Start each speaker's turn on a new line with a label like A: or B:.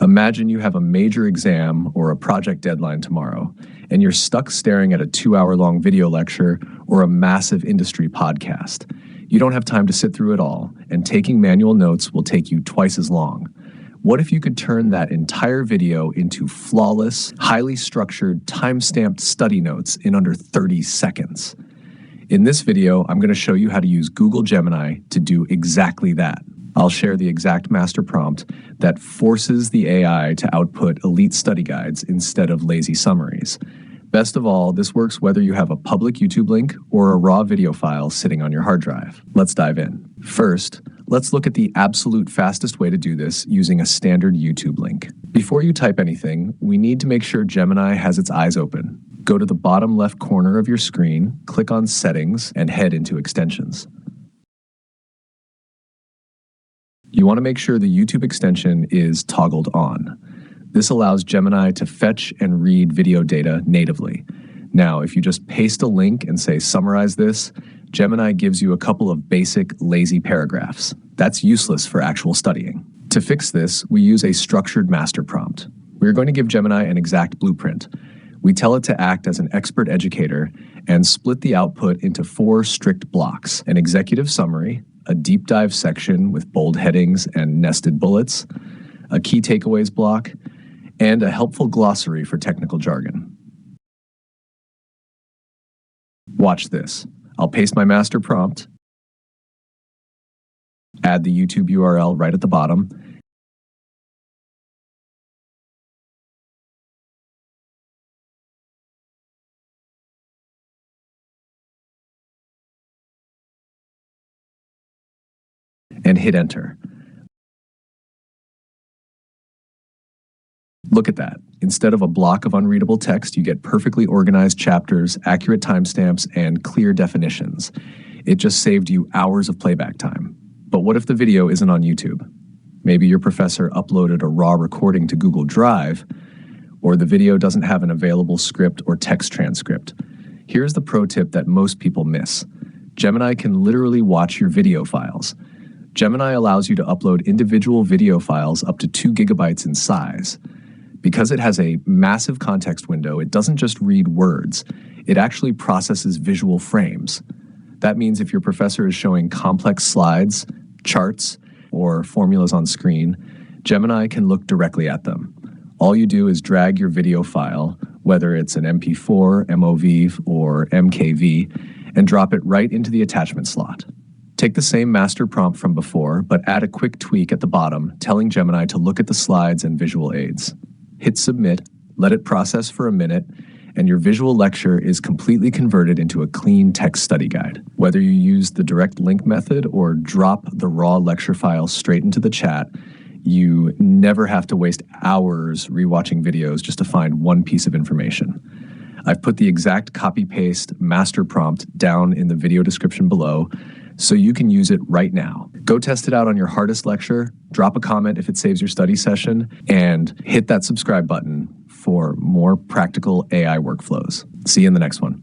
A: Imagine you have a major exam or a project deadline tomorrow, and you're stuck staring at a 2-hour-long video lecture or a massive industry podcast. You don't have time to sit through it all, and taking manual notes will take you twice as long. What if you could turn that entire video into flawless, highly structured, time-stamped study notes in under 30 seconds? In this video, I'm going to show you how to use Google Gemini to do exactly that. I'll share the exact master prompt that forces the AI to output elite study guides instead of lazy summaries. Best of all, this works whether you have a public YouTube link or a raw video file sitting on your hard drive. Let's dive in. First, let's look at the absolute fastest way to do this using a standard YouTube link. Before you type anything, we need to make sure Gemini has its eyes open. Go to the bottom left corner of your screen, click on Settings, and head into Extensions. You want to make sure the YouTube extension is toggled on. This allows Gemini to fetch and read video data natively. Now, if you just paste a link and say summarize this, Gemini gives you a couple of basic lazy paragraphs. That's useless for actual studying. To fix this, we use a structured master prompt. We're going to give Gemini an exact blueprint. We tell it to act as an expert educator and split the output into 4 strict blocks: an executive summary, a deep dive section with bold headings and nested bullets, a key takeaways block, and a helpful glossary for technical jargon. Watch this. I'll paste my master prompt, add the YouTube URL right at the bottom, and hit enter. Look at that. Instead of a block of unreadable text, you get perfectly organized chapters, accurate timestamps, and clear definitions. It just saved you hours of playback time. But what if the video isn't on YouTube? Maybe your professor uploaded a raw recording to Google Drive, or the video doesn't have an available script or text transcript. Here's the pro tip that most people miss. Gemini can literally watch your video files. Gemini allows you to upload individual video files up to 2 gigabytes in size. Because it has a massive context window, it doesn't just read words, it actually processes visual frames. That means if your professor is showing complex slides, charts, or formulas on screen, Gemini can look directly at them. All you do is drag your video file, whether it's an MP4, MOV, or MKV, and drop it right into the attachment slot. Take the same master prompt from before, but add a quick tweak at the bottom, telling Gemini to look at the slides and visual aids. Hit submit, let it process for a minute, and your visual lecture is completely converted into a clean text study guide. Whether you use the direct link method or drop the raw lecture file straight into the chat, you never have to waste hours rewatching videos just to find one piece of information. I've put the exact copy-paste master prompt down in the video description below, so you can use it right now. Go test it out on your hardest lecture, drop a comment if it saves your study session, and hit that subscribe button for more practical AI workflows. See you in the next one.